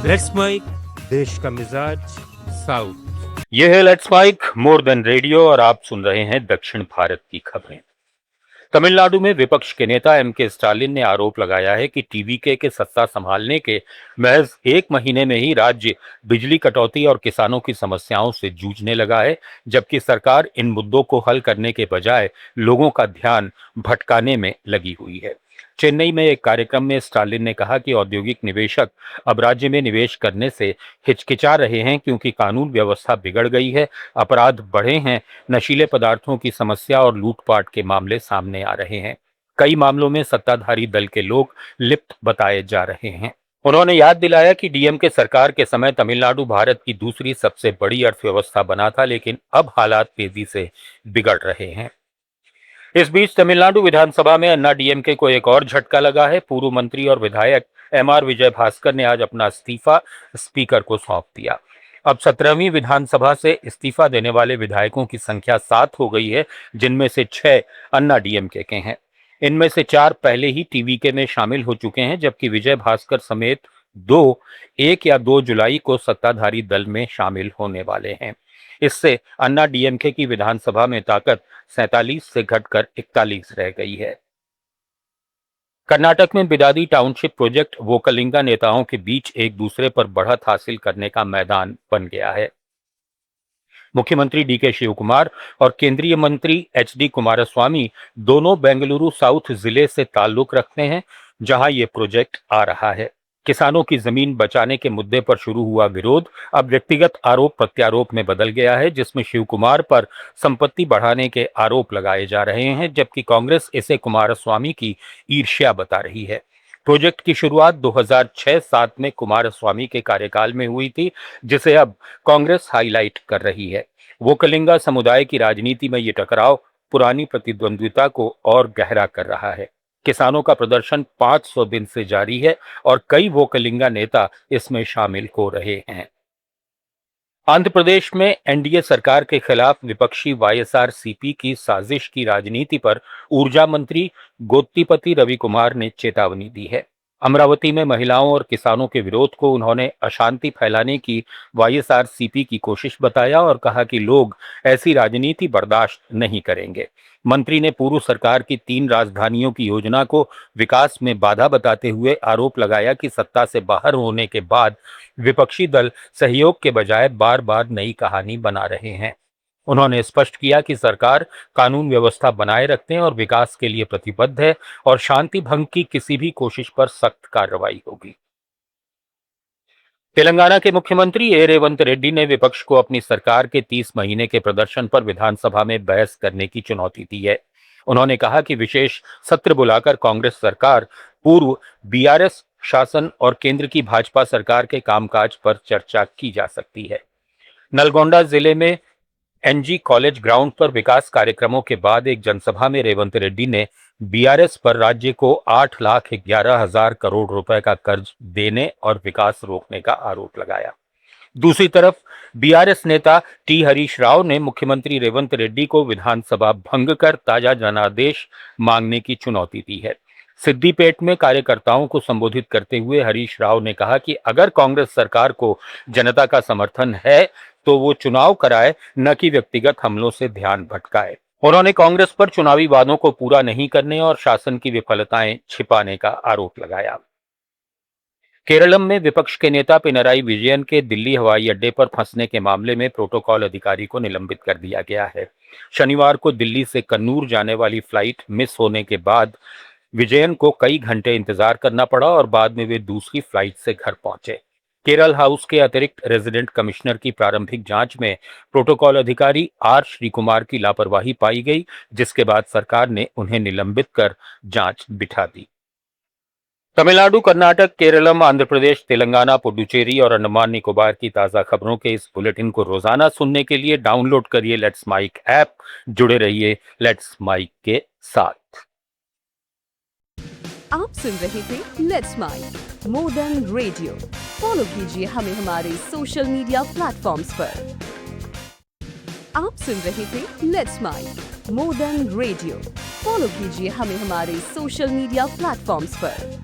Let's mic देश का मिजाज साउथ। ये है let's mic more than radio और आप सुन रहे हैं दक्षिण भारत की खबरें। तमिलनाडु में विपक्ष के नेता एम.के. स्टालिन ने आरोप लगाया है कि टीवीके के सत्ता संभालने के महज 1 महीने में ही राज्य बिजली कटौती और किसानों की समस्याओं से जूझने लगा है, जबकि सरकार इन मुद्दों को हल करने के बजाय लोगों का ध्यान भटकाने में लगी हुई है। चेन्नई में एक कार्यक्रम में स्टालिन ने कहा कि औद्योगिक निवेशक अब राज्य में निवेश करने से हिचकिचा रहे हैं क्योंकि कानून व्यवस्था बिगड़ गई है, अपराध बढ़े हैं, नशीले पदार्थों की समस्या और लूटपाट के मामले सामने आ रहे हैं। कई मामलों में सत्ताधारी दल के लोग लिप्त बताए जा रहे हैं। उन्होंने याद दिलाया कि डीएमके सरकार के समय तमिलनाडु भारत की दूसरी सबसे बड़ी अर्थव्यवस्था बना था, लेकिन अब हालात तेजी से बिगड़ रहे हैं। इस बीच तमिलनाडु विधानसभा में अन्ना डीएमके को एक और झटका लगा है। पूर्व मंत्री और विधायक एमआर विजय भास्कर ने आज अपना इस्तीफा स्पीकर को सौंप दिया। अब 17वीं विधानसभा से इस्तीफा देने वाले विधायकों की संख्या 7 हो गई है, जिनमें से 6 अन्ना डीएमके के हैं। इनमें से 4 पहले ही टीवीके में शामिल हो चुके हैं, जबकि विजय भास्कर समेत 1 या 2 जुलाई को सत्ताधारी दल में शामिल होने वाले हैं। इससे अन्ना डीएमके की विधानसभा में ताकत 47 से घटकर 41 रह गई है। कर्नाटक में बिदादी टाउनशिप प्रोजेक्ट वोकलिंगा नेताओं के बीच एक दूसरे पर बढ़त हासिल करने का मैदान बन गया है। मुख्यमंत्री डीके शिवकुमार और केंद्रीय मंत्री एचडी कुमारस्वामी दोनों बेंगलुरु साउथ जिले से ताल्लुक रखते हैं, जहां ये प्रोजेक्ट आ रहा है। किसानों की जमीन बचाने के मुद्दे पर शुरू हुआ विरोध अब व्यक्तिगत आरोप प्रत्यारोप में बदल गया है, जिसमें शिवकुमार पर संपत्ति बढ़ाने के आरोप लगाए जा रहे हैं, जबकि कांग्रेस इसे कुमारस्वामी की ईर्ष्या बता रही है। प्रोजेक्ट की शुरुआत 2006-7 में कुमारस्वामी के कार्यकाल में हुई थी, जिसे अब कांग्रेस हाईलाइट कर रही है। वोकलिंगा समुदाय की राजनीति में ये टकराव पुरानी प्रतिद्वंद्विता को और गहरा कर रहा है। किसानों का प्रदर्शन 500 दिन से जारी है और कई वोकलिंगा नेता इसमें शामिल हो रहे हैं। आंध्र प्रदेश में एनडीए सरकार के खिलाफ विपक्षी वाईएसआरसीपी की साजिश की राजनीति पर ऊर्जा मंत्री गोत्तीपति रवि कुमार ने चेतावनी दी है। अमरावती में महिलाओं और किसानों के विरोध को उन्होंने अशांति फैलाने की वाईएसआरसीपी की कोशिश बताया और कहा कि लोग ऐसी राजनीति बर्दाश्त नहीं करेंगे। मंत्री ने पूर्व सरकार की 3 राजधानियों की योजना को विकास में बाधा बताते हुए आरोप लगाया कि सत्ता से बाहर होने के बाद विपक्षी दल सहयोग के बजाय बार बार नई कहानी बना रहे हैं। उन्होंने स्पष्ट किया कि सरकार कानून व्यवस्था बनाए रखने और विकास के लिए प्रतिबद्ध है और शांति भंग की किसी भी कोशिश पर सख्त कार्रवाई होगी। तेलंगाना के मुख्यमंत्री ए रेवंत रेड्डी ने विपक्ष को अपनी सरकार के 30 महीने के प्रदर्शन पर विधानसभा में बहस करने की चुनौती दी है। उन्होंने कहा कि विशेष सत्र बुलाकर कांग्रेस सरकार, पूर्व बीआरएस शासन और केंद्र की भाजपा सरकार के कामकाज पर चर्चा की जा सकती है। नलगोंडा जिले में एनजी कॉलेज ग्राउंड पर विकास कार्यक्रमों के बाद एक जनसभा में रेवंत रेड्डी ने बीआरएस पर राज्य को 8,11,000 करोड़ रुपए का कर्ज देने और विकास रोकने का आरोप लगाया। दूसरी तरफ बीआरएस नेता टी हरीश राव ने मुख्यमंत्री रेवंत रेड्डी को विधानसभा भंग कर ताजा जनादेश मांगने की चुनौती दी है। सिद्दीपेट में कार्यकर्ताओं को संबोधित करते हुए हरीश राव ने कहा कि अगर कांग्रेस सरकार को जनता का समर्थन है तो वो चुनाव कराए, न कि व्यक्तिगत हमलों से ध्यान भटकाए। उन्होंने कांग्रेस पर चुनावी वादों को पूरा नहीं करने और शासन की विफलताएं छिपाने का आरोप लगाया। केरलम में विपक्ष के नेता पिनराई विजयन के दिल्ली हवाई अड्डे पर फंसने के मामले में प्रोटोकॉल अधिकारी को निलंबित कर दिया गया है। शनिवार को दिल्ली से कन्नूर जाने वाली फ्लाइट मिस होने के बाद विजयन को कई घंटे इंतजार करना पड़ा और बाद में वे दूसरी फ्लाइट से घर पहुंचे। केरल हाउस के अतिरिक्त रेजिडेंट कमिश्नर की प्रारंभिक जांच में प्रोटोकॉल अधिकारी आर श्रीकुमार की लापरवाही पाई गई, जिसके बाद सरकार ने उन्हें निलंबित कर जांच बिठा दी। तमिलनाडु, कर्नाटक, केरलम, आंध्र प्रदेश, तेलंगाना, पुडुचेरी और अंडमान निकोबार की ताजा खबरों के इस बुलेटिन को रोजाना सुनने के लिए डाउनलोड करिए लेट्स माइक ऐप। जुड़े रहिए लेट्स माइक के साथ। आप सुन रहे थे let's mic more than radio. Follow कीजिए हमें हमारे सोशल मीडिया प्लेटफॉर्म्स पर। आप सुन रहे थे let's mic more than radio. Follow कीजिए हमें हमारे सोशल मीडिया प्लेटफॉर्म्स पर।